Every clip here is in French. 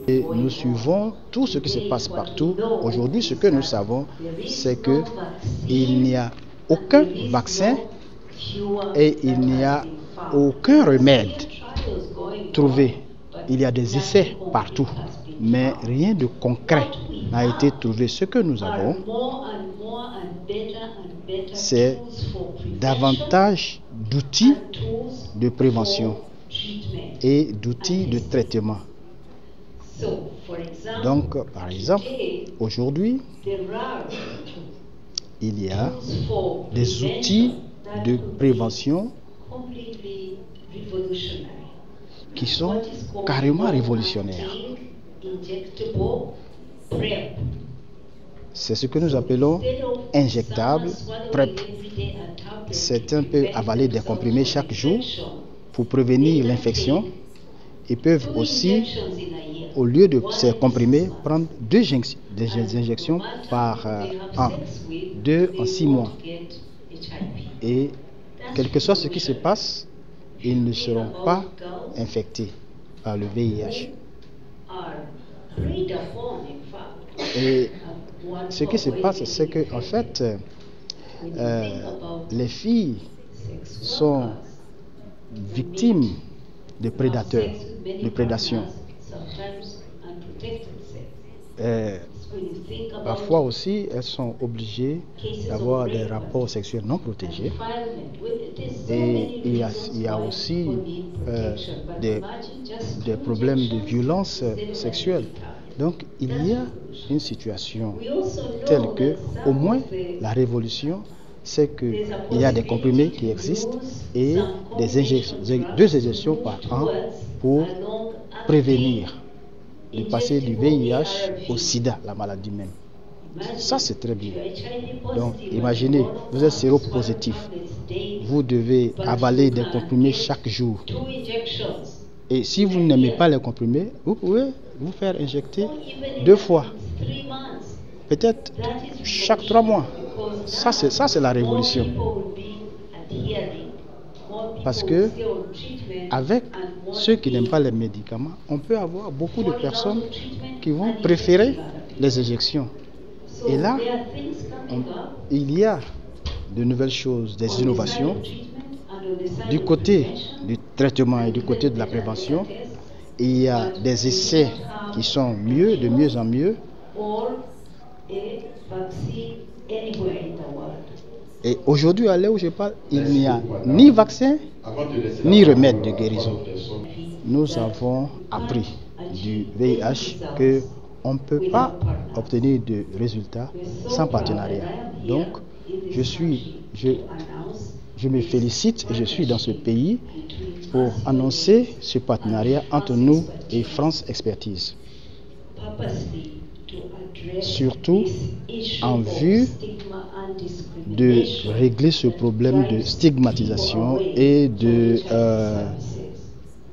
Et nous suivons tout ce qui se passe partout. Aujourd'hui, ce que nous savons, c'est qu'il n'y a aucun vaccin et il n'y a aucun remède trouvé. Il y a des essais partout, mais rien de concret n'a été trouvé. Ce que nous avons, c'est davantage d'outils de prévention et d'outils de traitement. Donc, par exemple, aujourd'hui, il y a des outils de prévention qui sont carrément révolutionnaires. C'est ce que nous appelons injectable PrEP. Certains peuvent avaler des comprimés chaque jour pour prévenir l'infection. Ils peuvent aussi, au lieu de ces comprimés, prendre des injections par an, 2 en 6 mois. Et quel que soit ce qui se passe, ils ne seront pas infectés par le VIH. Et ce qui se passe, c'est que en fait, les filles sont victimes de prédateurs, de prédation. Parfois aussi, elles sont obligées d'avoir des rapports sexuels non protégés. Et il y a aussi des problèmes de violence sexuelle. Donc, il y a une situation telle que, au moins, la révolution, c'est qu'il y a des comprimés qui existent et deux injections par an pour prévenir de passer du VIH au sida, la maladie même. Ça, c'est très bien. Donc, imaginez, vous êtes séropositif. Vous devez avaler des comprimés chaque jour. Et si vous n'aimez pas les comprimés, vous pouvez vous faire injecter 2 fois. Peut-être chaque 3 mois. Ça, c'est la révolution. Parce que, avec ceux qui n'aiment pas les médicaments, on peut avoir beaucoup de personnes qui vont préférer les injections. Et là, il y a de nouvelles choses, des innovations. Du côté du traitement et du côté de la prévention, il y a des essais qui sont de mieux en mieux. Et aujourd'hui, à l'heure où je parle, il n'y a ni vaccin, ni remède de guérison. Nous avons appris du VIH qu'on ne peut pas obtenir de résultats sans partenariat. Donc, je me félicite et je suis dans ce pays pour annoncer ce partenariat entre nous et France Expertise. Surtout en vue de régler ce problème de stigmatisation et de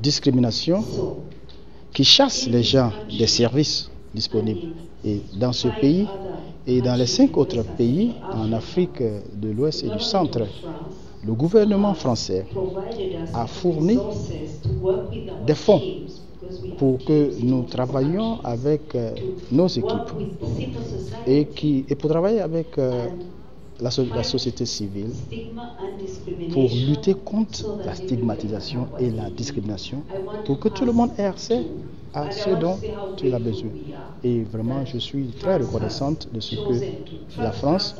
discrimination qui chasse les gens des services disponibles. Et dans ce pays et dans les 5 autres pays en Afrique de l'Ouest et du Centre, le gouvernement français a fourni des fonds pour que nous travaillions avec nos équipes et pour travailler avec la société civile pour lutter contre la stigmatisation et la discrimination, pour que tout le monde ait accès à ce dont il a besoin. Et vraiment, je suis très reconnaissante de ce que la France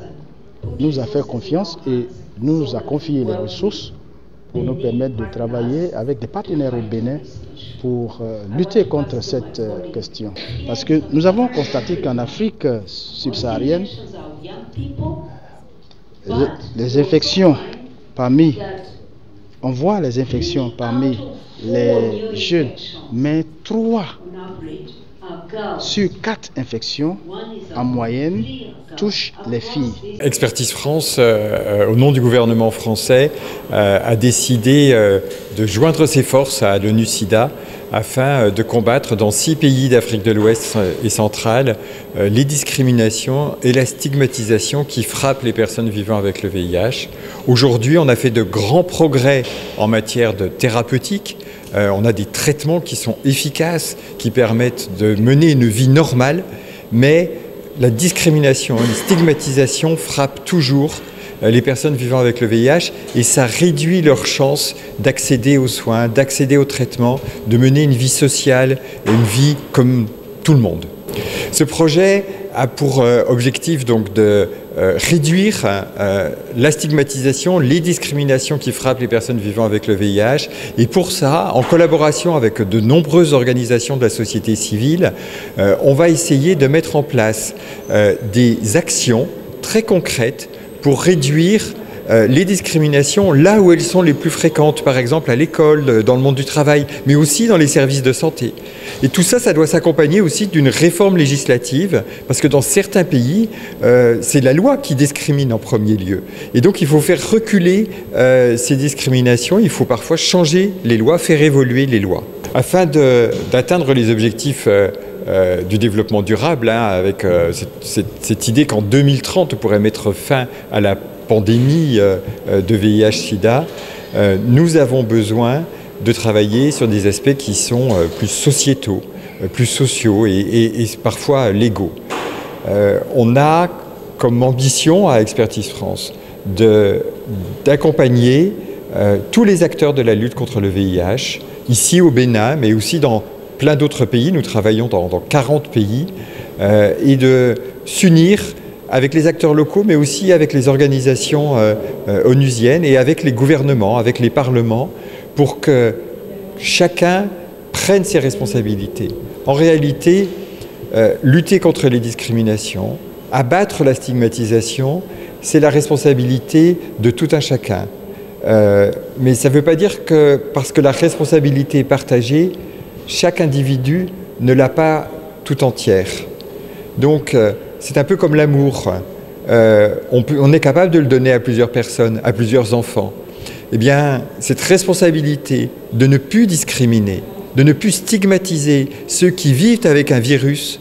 nous a fait confiance et nous a confié les ressources pour nous permettre de travailler avec des partenaires au Bénin pour lutter contre cette question. Parce que nous avons constaté qu'en Afrique subsaharienne, les infections on voit les infections parmi les jeunes, mais 3 sur 4 infections en moyenne touchent les filles. Expertise France, au nom du gouvernement français, a décidé de joindre ses forces à l'ONU-SIDA afin de combattre dans 6 pays d'Afrique de l'Ouest et centrale les discriminations et la stigmatisation qui frappent les personnes vivant avec le VIH. Aujourd'hui, on a fait de grands progrès en matière de thérapeutique on a des traitements qui sont efficaces, qui permettent de mener une vie normale, mais la discrimination, la stigmatisation frappe toujours les personnes vivant avec le VIH et ça réduit leurs chances d'accéder aux soins, d'accéder aux traitements, de mener une vie sociale, une vie comme tout le monde. Ce projet a pour objectif donc de réduire la stigmatisation, les discriminations qui frappent les personnes vivant avec le VIH. Et pour ça, en collaboration avec de nombreuses organisations de la société civile, on va essayer de mettre en place des actions très concrètes pour réduire les discriminations là où elles sont les plus fréquentes, par exemple à l'école, dans le monde du travail, mais aussi dans les services de santé. Et tout ça, ça doit s'accompagner aussi d'une réforme législative, parce que dans certains pays, c'est la loi qui discrimine en premier lieu. Et donc il faut faire reculer ces discriminations, il faut parfois changer les lois, faire évoluer les lois. Afin d'atteindre les objectifs du développement durable, avec cette idée qu'en 2030, on pourrait mettre fin à la pandémie de VIH-Sida, nous avons besoin de travailler sur des aspects qui sont plus sociétaux, plus sociaux et parfois légaux. On a comme ambition à Expertise France d'accompagner tous les acteurs de la lutte contre le VIH, ici au Bénin, mais aussi dans plein d'autres pays. Nous travaillons dans 40 pays et de s'unir avec les acteurs locaux, mais aussi avec les organisations onusiennes et avec les gouvernements, avec les parlements, pour que chacun prenne ses responsabilités. En réalité, lutter contre les discriminations, abattre la stigmatisation, c'est la responsabilité de tout un chacun. Mais ça ne veut pas dire que parce que la responsabilité est partagée, chaque individu ne l'a pas tout entière. Donc, c'est un peu comme l'amour. On est capable de le donner à plusieurs personnes, à plusieurs enfants. Eh bien, cette responsabilité de ne plus discriminer, de ne plus stigmatiser ceux qui vivent avec un virus,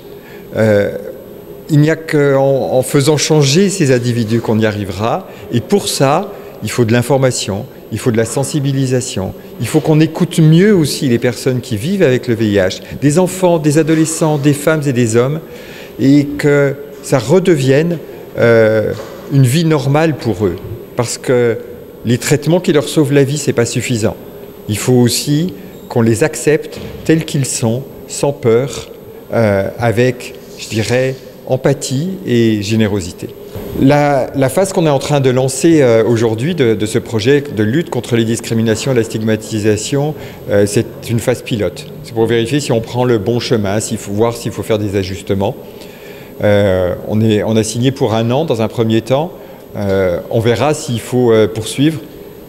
il n'y a qu'en faisant changer ces individus qu'on y arrivera. Et pour ça, il faut de l'information, il faut de la sensibilisation, il faut qu'on écoute mieux aussi les personnes qui vivent avec le VIH, des enfants, des adolescents, des femmes et des hommes, et que ça redevienne une vie normale pour eux. Parce que les traitements qui leur sauvent la vie, ce n'est pas suffisant. Il faut aussi qu'on les accepte tels qu'ils sont, sans peur, avec, je dirais, empathie et générosité. La phase qu'on est en train de lancer aujourd'hui de ce projet de lutte contre les discriminations et la stigmatisation, c'est une phase pilote. C'est pour vérifier si on prend le bon chemin, voir s'il faut faire des ajustements. On a signé pour 1 an dans un premier temps. On verra s'il faut poursuivre.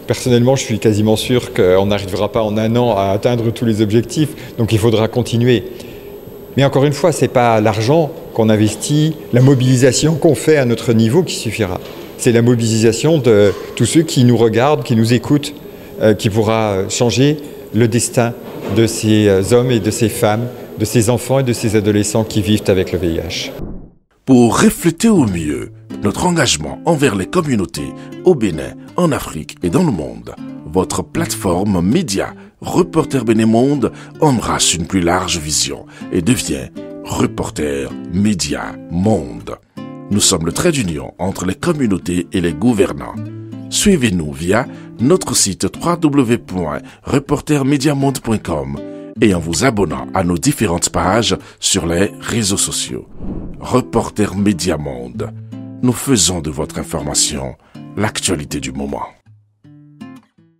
Personnellement, je suis quasiment sûr qu'on n'arrivera pas en 1 an à atteindre tous les objectifs, donc il faudra continuer. Mais encore une fois, ce n'est pas l'argent qu'on investit, la mobilisation qu'on fait à notre niveau qui suffira. C'est la mobilisation de tous ceux qui nous regardent, qui nous écoutent, qui pourra changer le destin de ces hommes et de ces femmes, de ces enfants et de ces adolescents qui vivent avec le VIH. Pour refléter au mieux notre engagement envers les communautés au Bénin, en Afrique et dans le monde, votre plateforme média Reporter Bénin Monde embrasse une plus large vision et devient Reporter Média Monde. Nous sommes le trait d'union entre les communautés et les gouvernants. Suivez-nous via notre site www.reportermediamonde.com et en vous abonnant à nos différentes pages sur les réseaux sociaux. Reporter Média Monde. Nous faisons de votre information l'actualité du moment.